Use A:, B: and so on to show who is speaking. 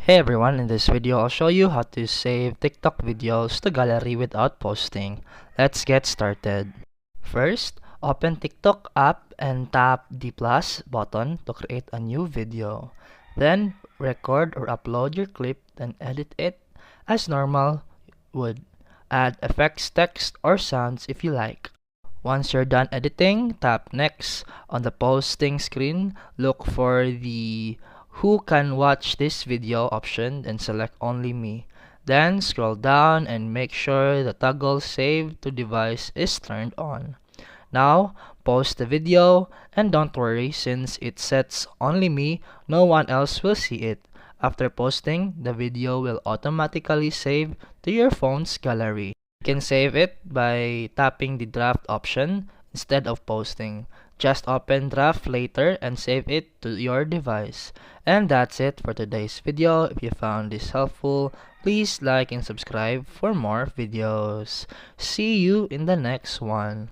A: Hey everyone, in this video I'll show you how to save TikTok videos to gallery without posting. Let's get started. First, open TikTok app and tap the plus button to create a new video. Then, record or upload your clip, then edit it as normal would. Add effects, text, or sounds if you like. Once you're done editing, tap next. On the posting screen, look for the who can watch this video option and select only me. Then scroll down and make sure the toggle save to device is turned on. Now, post the video and don't worry, since it sets only me, no one else will see it. After posting, the video will automatically save to your phone's gallery. You can save it by tapping the draft option instead of posting. Just open draft later and save it to your device. And that's it for today's video. If you found this helpful, please like and subscribe for more videos. See you in the next one.